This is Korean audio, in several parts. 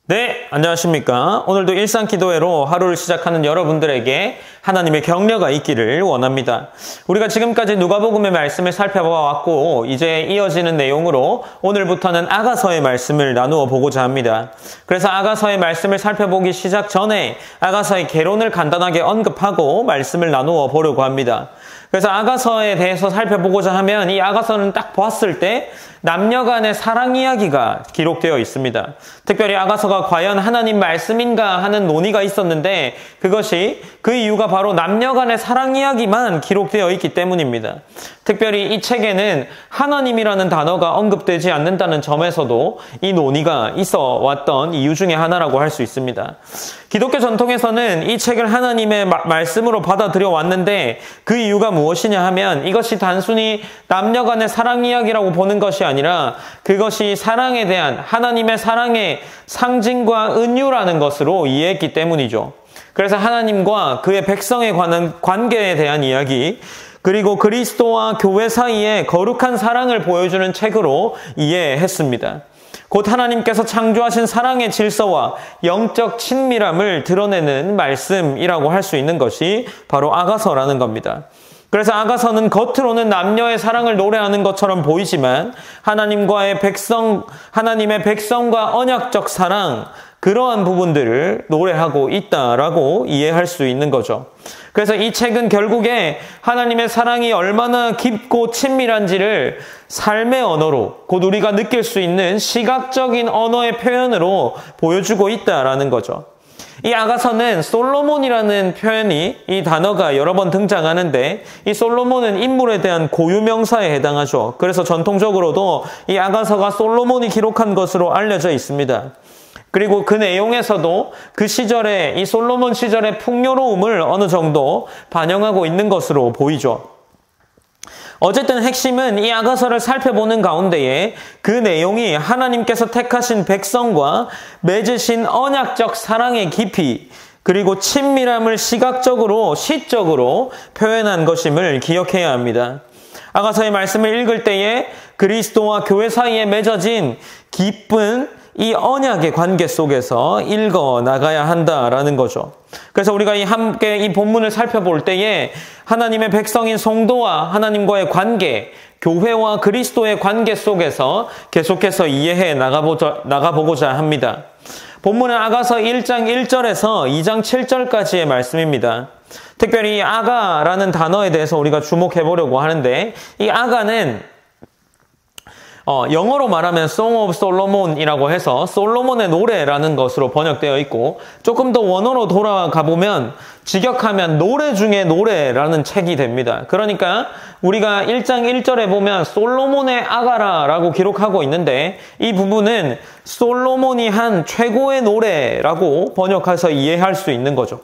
네, 안녕하십니까. 오늘도 일상기도회로 하루를 시작하는 여러분들에게 하나님의 격려가 있기를 원합니다. 우리가 지금까지 누가복음의 말씀을 살펴보았고 이제 이어지는 내용으로 오늘부터는 아가서의 말씀을 나누어 보고자 합니다. 그래서 아가서의 말씀을 살펴보기 시작 전에 아가서의 개론을 간단하게 언급하고 말씀을 나누어 보려고 합니다. 그래서 아가서에 대해서 살펴보고자 하면 이 아가서는 딱 보았을 때 남녀 간의 사랑 이야기가 기록되어 있습니다. 특별히 아가서가 과연 하나님 말씀인가 하는 논의가 있었는데 그것이 그 이유가 바로 남녀 간의 사랑 이야기만 기록되어 있기 때문입니다. 특별히 이 책에는 하나님이라는 단어가 언급되지 않는다는 점에서도 이 논의가 있어 왔던 이유 중에 하나라고 할 수 있습니다. 기독교 전통에서는 이 책을 하나님의 말씀으로 받아들여 왔는데 그 이유가 무엇이냐 하면 이것이 단순히 남녀 간의 사랑 이야기라고 보는 것이 아니라 그것이 사랑에 대한 하나님의 사랑의 상징과 은유라는 것으로 이해했기 때문이죠. 그래서 하나님과 그의 백성에 관한 관계에 대한 이야기, 그리고 그리스도와 교회 사이에 거룩한 사랑을 보여주는 책으로 이해했습니다. 곧 하나님께서 창조하신 사랑의 질서와 영적 친밀함을 드러내는 말씀이라고 할 수 있는 것이 바로 아가서라는 겁니다. 그래서 아가서는 겉으로는 남녀의 사랑을 노래하는 것처럼 보이지만 하나님의 백성과 언약적 사랑, 그러한 부분들을 노래하고 있다라고 이해할 수 있는 거죠. 그래서 이 책은 결국에 하나님의 사랑이 얼마나 깊고 친밀한지를 삶의 언어로, 곧 우리가 느낄 수 있는 시각적인 언어의 표현으로 보여주고 있다라는 거죠. 이 아가서는 솔로몬이라는 표현이, 이 단어가 여러 번 등장하는데 이 솔로몬은 인물에 대한 고유명사에 해당하죠. 그래서 전통적으로도 이 아가서가 솔로몬이 기록한 것으로 알려져 있습니다. 그리고 그 내용에서도 그 시절에, 이 솔로몬 시절의 풍요로움을 어느 정도 반영하고 있는 것으로 보이죠. 어쨌든 핵심은 이 아가서를 살펴보는 가운데에 그 내용이 하나님께서 택하신 백성과 맺으신 언약적 사랑의 깊이, 그리고 친밀함을 시각적으로, 시적으로 표현한 것임을 기억해야 합니다. 아가서의 말씀을 읽을 때에 그리스도와 교회 사이에 맺어진 깊은 이 언약의 관계 속에서 읽어 나가야 한다라는 거죠. 그래서 우리가 함께 이 본문을 살펴볼 때에 하나님의 백성인 성도와 하나님과의 관계, 교회와 그리스도의 관계 속에서 계속해서 이해해 나가보고자 합니다. 본문은 아가서 1장 1절에서 2장 7절까지의 말씀입니다. 특별히 이 아가라는 단어에 대해서 우리가 주목해 보려고 하는데 이 아가는 영어로 말하면 Song of Solomon이라고 해서 솔로몬의 노래라는 것으로 번역되어 있고 조금 더 원어로 돌아가 보면 직역하면 노래 중에 노래라는 책이 됩니다. 그러니까 우리가 1장 1절에 보면 솔로몬의 아가라라고 기록하고 있는데 이 부분은 솔로몬이 한 최고의 노래라고 번역해서 이해할 수 있는 거죠.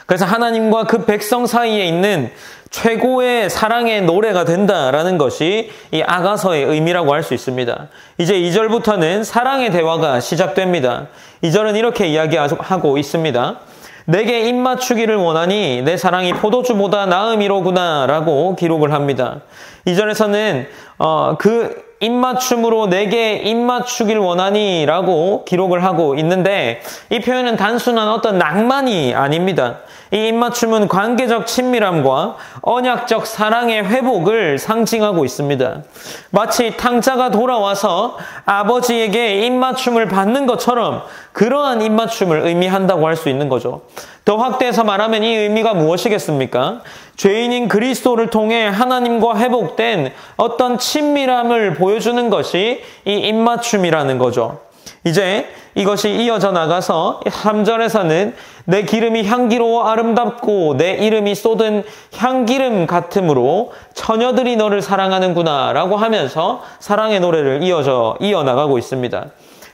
그래서 하나님과 그 백성 사이에 있는 최고의 사랑의 노래가 된다라는 것이 이 아가서의 의미라고 할 수 있습니다. 이제 2절부터는 사랑의 대화가 시작됩니다. 2절은 이렇게 이야기하고 있습니다. 내게 입맞추기를 원하니 내 사랑이 포도주보다 나음이로구나 라고 기록을 합니다. 2절에서는 그 입맞춤으로 내게 입맞추길 원하니 라고 기록을 하고 있는데 이 표현은 단순한 어떤 낭만이 아닙니다. 이 입맞춤은 관계적 친밀함과 언약적 사랑의 회복을 상징하고 있습니다. 마치 탕자가 돌아와서 아버지에게 입맞춤을 받는 것처럼 그러한 입맞춤을 의미한다고 할 수 있는 거죠. 더 확대해서 말하면 이 의미가 무엇이겠습니까? 죄인인 그리스도를 통해 하나님과 회복된 어떤 친밀함을 보여주는 것이 이 입맞춤이라는 거죠. 이제 이것이 이어져 나가서 3절에서는 내 기름이 향기로워 아름답고 내 이름이 쏟은 향기름 같으므로 처녀들이 너를 사랑하는구나 라고 하면서 사랑의 노래를 이어나가고 있습니다.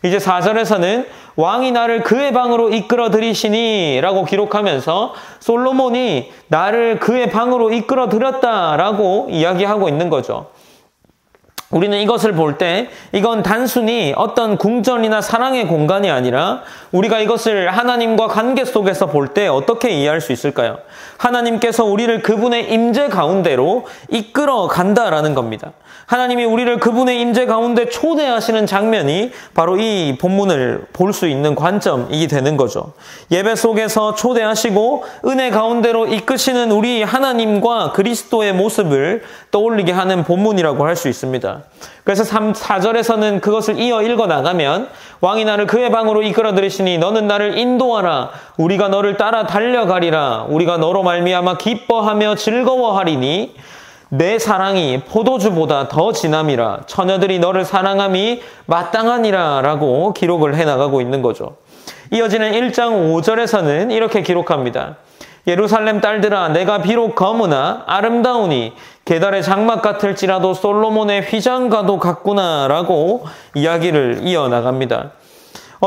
이제 4절에서는 왕이 나를 그의 방으로 이끌어 들이시니 라고 기록하면서 솔로몬이 나를 그의 방으로 이끌어 들였다 라고 이야기하고 있는 거죠. 우리는 이것을 볼 때 이건 단순히 어떤 궁전이나 사랑의 공간이 아니라 우리가 이것을 하나님과 관계 속에서 볼 때 어떻게 이해할 수 있을까요? 하나님께서 우리를 그분의 임재 가운데로 이끌어 간다라는 겁니다. 하나님이 우리를 그분의 임재 가운데 초대하시는 장면이 바로 이 본문을 볼 수 있는 관점이 되는 거죠. 예배 속에서 초대하시고 은혜 가운데로 이끄시는 우리 하나님과 그리스도의 모습을 떠올리게 하는 본문이라고 할 수 있습니다. 그래서 4절에서는 그것을 이어 읽어 나가면 왕이 나를 그의 방으로 이끌어 들이시니 너는 나를 인도하라. 우리가 너를 따라 달려가리라. 우리가 너로 말미암아 기뻐하며 즐거워하리니 내 사랑이 포도주보다 더 진함이라. 처녀들이 너를 사랑함이 마땅하니라 라고 기록을 해나가고 있는 거죠. 이어지는 1장 5절에서는 이렇게 기록합니다. 예루살렘 딸들아 내가 비록 검으나 아름다우니 게달의 장막 같을지라도 솔로몬의 휘장과도 같구나 라고 이야기를 이어나갑니다.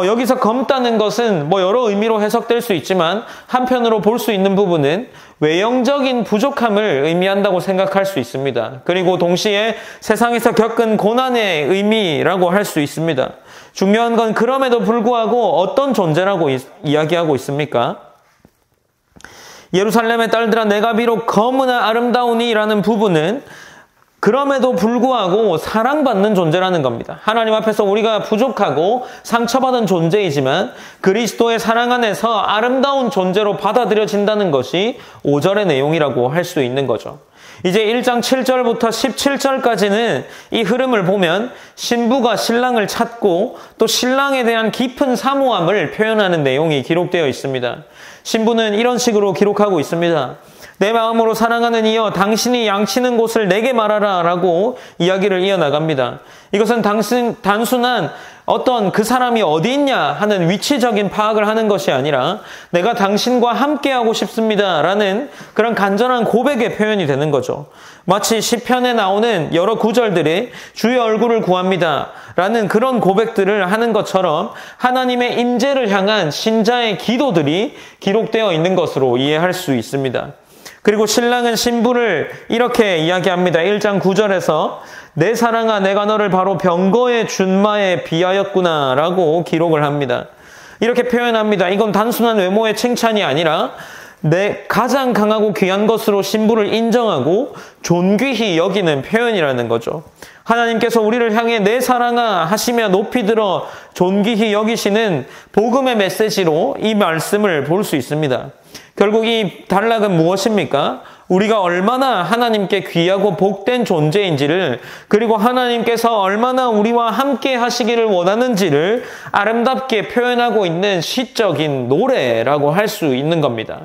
여기서 검다는 것은 여러 의미로 해석될 수 있지만 한편으로 볼 수 있는 부분은 외형적인 부족함을 의미한다고 생각할 수 있습니다. 그리고 동시에 세상에서 겪은 고난의 의미라고 할 수 있습니다. 중요한 건 그럼에도 불구하고 어떤 존재라고 이야기하고 있습니까? 예루살렘의 딸들아 내가 비록 검으나 아름다우니 라는 부분은 그럼에도 불구하고 사랑받는 존재라는 겁니다. 하나님 앞에서 우리가 부족하고 상처받은 존재이지만 그리스도의 사랑 안에서 아름다운 존재로 받아들여진다는 것이 5절의 내용이라고 할 수 있는 거죠. 이제 1장 7절부터 17절까지는 이 흐름을 보면 신부가 신랑을 찾고 또 신랑에 대한 깊은 사모함을 표현하는 내용이 기록되어 있습니다. 신부는 이런 식으로 기록하고 있습니다. 내 마음으로 사랑하는 이여 당신이 양치는 곳을 내게 말하라 라고 이야기를 이어나갑니다. 이것은 단순한 어떤 그 사람이 어디 있냐 하는 위치적인 파악을 하는 것이 아니라 내가 당신과 함께하고 싶습니다 라는 그런 간절한 고백의 표현이 되는 거죠. 마치 시편에 나오는 여러 구절들이 주의 얼굴을 구합니다 라는 그런 고백들을 하는 것처럼 하나님의 임재를 향한 신자의 기도들이 기록되어 있는 것으로 이해할 수 있습니다. 그리고 신랑은 신부를 이렇게 이야기합니다. 1장 9절에서 내 사랑아 내가 너를 바로 병거의 준마에 비하였구나 라고 기록을 합니다. 이렇게 표현합니다. 이건 단순한 외모의 칭찬이 아니라 내 가장 강하고 귀한 것으로 신부를 인정하고 존귀히 여기는 표현이라는 거죠. 하나님께서 우리를 향해 내 사랑아 하시며 높이 들어 존귀히 여기시는 복음의 메시지로 이 말씀을 볼 수 있습니다. 결국 이 단락은 무엇입니까? 우리가 얼마나 하나님께 귀하고 복된 존재인지를, 그리고 하나님께서 얼마나 우리와 함께 하시기를 원하는지를 아름답게 표현하고 있는 시적인 노래라고 할 수 있는 겁니다.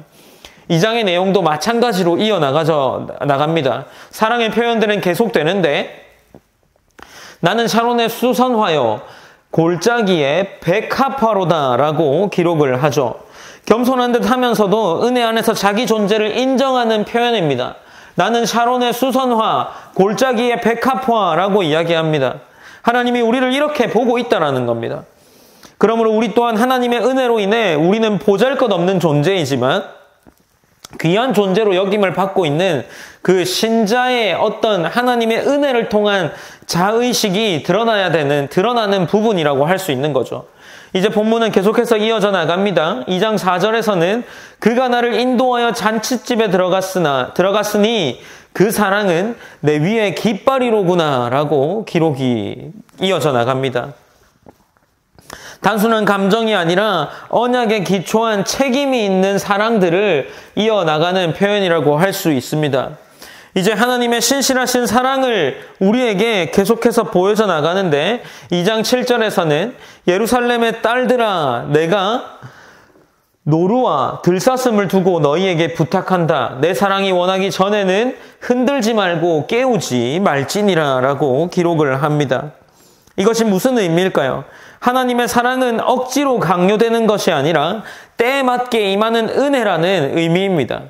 이 장의 내용도 마찬가지로 이어나갑니다. 사랑의 표현들은 계속되는데 나는 샤론의 수선화요 골짜기의 백합화로다 라고 기록을 하죠. 겸손한 듯 하면서도 은혜 안에서 자기 존재를 인정하는 표현입니다. 나는 샤론의 수선화, 골짜기의 백합화라고 이야기합니다. 하나님이 우리를 이렇게 보고 있다라는 겁니다. 그러므로 우리 또한 하나님의 은혜로 인해 우리는 보잘것없는 존재이지만 귀한 존재로 여김을 받고 있는 그 신자의 어떤 하나님의 은혜를 통한 자의식이 드러나는 부분이라고 할 수 있는 거죠. 이제 본문은 계속해서 이어져 나갑니다. 2장 4절에서는 그가 나를 인도하여 잔치집에 들어갔으니 그 사랑은 내 위에 깃발이로구나 라고 기록이 이어져 나갑니다. 단순한 감정이 아니라 언약에 기초한 책임이 있는 사랑들을 이어나가는 표현이라고 할 수 있습니다. 이제 하나님의 신실하신 사랑을 우리에게 계속해서 보여져 나가는데 2장 7절에서는 예루살렘의 딸들아 내가 노루와 들사슴을 두고 너희에게 부탁한다. 내 사랑이 원하기 전에는 흔들지 말고 깨우지 말지니라 라고 기록을 합니다. 이것이 무슨 의미일까요? 하나님의 사랑은 억지로 강요되는 것이 아니라 때에 맞게 임하는 은혜라는 의미입니다.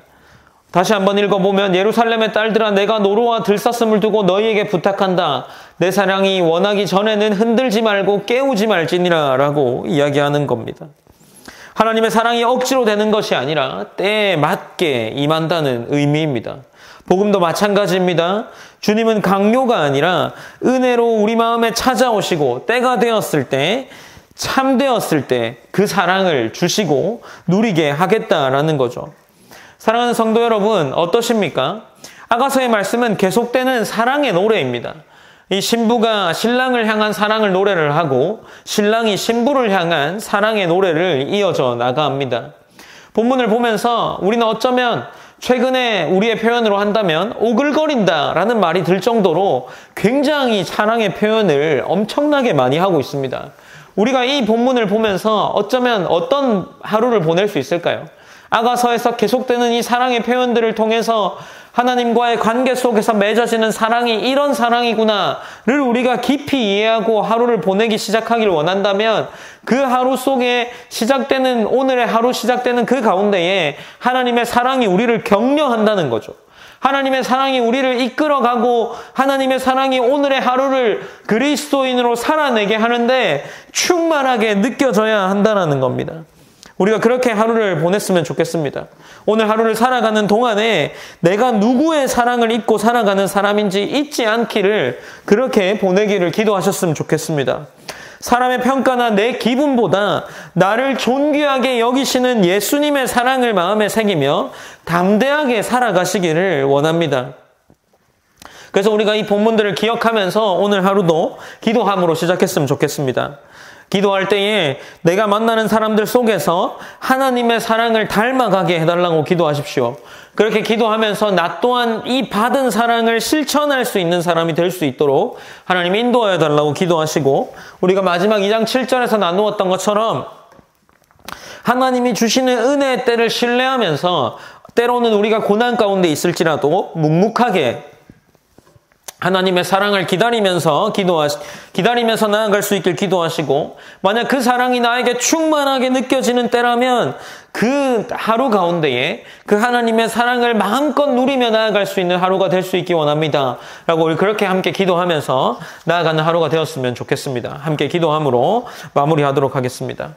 다시 한번 읽어보면 예루살렘의 딸들아 내가 노루와 들사슴을 두고 너희에게 부탁한다. 내 사랑이 원하기 전에는 흔들지 말고 깨우지 말지니라 라고 이야기하는 겁니다. 하나님의 사랑이 억지로 되는 것이 아니라 때에 맞게 임한다는 의미입니다. 복음도 마찬가지입니다. 주님은 강요가 아니라 은혜로 우리 마음에 찾아오시고 때가 되었을 때, 참되었을 때 그 사랑을 주시고 누리게 하겠다라는 거죠. 사랑하는 성도 여러분, 어떠십니까? 아가서의 말씀은 계속되는 사랑의 노래입니다. 이 신부가 신랑을 향한 사랑을 노래를 하고 신랑이 신부를 향한 사랑의 노래를 이어져 나가합니다. 본문을 보면서 우리는 어쩌면 최근에 우리의 표현으로 한다면 오글거린다라는 말이 들 정도로 굉장히 사랑의 표현을 엄청나게 많이 하고 있습니다. 우리가 이 본문을 보면서 어쩌면 어떤 하루를 보낼 수 있을까요? 아가서에서 계속되는 이 사랑의 표현들을 통해서 하나님과의 관계 속에서 맺어지는 사랑이 이런 사랑이구나를 우리가 깊이 이해하고 하루를 보내기 시작하기를 원한다면 그 하루 속에 시작되는, 오늘의 하루 시작되는 그 가운데에 하나님의 사랑이 우리를 격려한다는 거죠. 하나님의 사랑이 우리를 이끌어가고 하나님의 사랑이 오늘의 하루를 그리스도인으로 살아내게 하는데 충만하게 느껴져야 한다는 겁니다. 우리가 그렇게 하루를 보냈으면 좋겠습니다. 오늘 하루를 살아가는 동안에 내가 누구의 사랑을 입고 살아가는 사람인지 잊지 않기를 그렇게 보내기를 기도하셨으면 좋겠습니다. 사람의 평가나 내 기분보다 나를 존귀하게 여기시는 예수님의 사랑을 마음에 새기며 담대하게 살아가시기를 원합니다. 그래서 우리가 이 본문들을 기억하면서 오늘 하루도 기도함으로 시작했으면 좋겠습니다. 기도할 때에 내가 만나는 사람들 속에서 하나님의 사랑을 닮아가게 해달라고 기도하십시오. 그렇게 기도하면서 나 또한 이 받은 사랑을 실천할 수 있는 사람이 될 수 있도록 하나님 인도하여 달라고 기도하시고, 우리가 마지막 2장 7절에서 나누었던 것처럼 하나님이 주시는 은혜의 때를 신뢰하면서 때로는 우리가 고난 가운데 있을지라도 묵묵하게 하나님의 사랑을 기다리면서 나아갈 수 있길 기도하시고, 만약 그 사랑이 나에게 충만하게 느껴지는 때라면 그 하루 가운데에 그 하나님의 사랑을 마음껏 누리며 나아갈 수 있는 하루가 될 수 있기 원합니다. 라고 우리 그렇게 함께 기도하면서 나아가는 하루가 되었으면 좋겠습니다. 함께 기도함으로 마무리하도록 하겠습니다.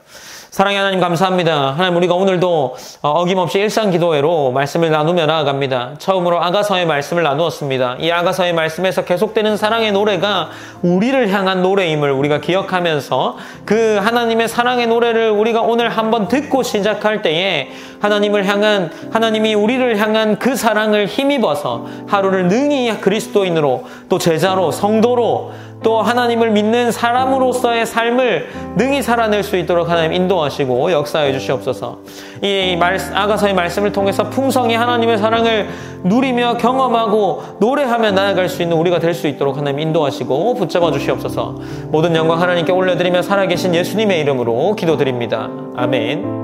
사랑의 하나님 감사합니다. 하나님, 우리가 오늘도 어김없이 일상기도회로 말씀을 나누며 나아갑니다. 처음으로 아가서의 말씀을 나누었습니다. 이 아가서의 말씀에서 계속되는 사랑의 노래가 우리를 향한 노래임을 우리가 기억하면서 그 하나님의 사랑의 노래를 우리가 오늘 한번 듣고 시작할 때에 하나님이 우리를 향한 그 사랑을 힘입어서 하루를 능히 그리스도인으로, 또 제자로, 성도로, 또 하나님을 믿는 사람으로서의 삶을 능히 살아낼 수 있도록 하나님 인도하시고 역사해 주시옵소서. 이 아가서의 말씀을 통해서 풍성히 하나님의 사랑을 누리며 경험하고 노래하며 나아갈 수 있는 우리가 될 수 있도록 하나님 인도하시고 붙잡아 주시옵소서. 모든 영광 하나님께 올려드리며 살아계신 예수님의 이름으로 기도드립니다. 아멘.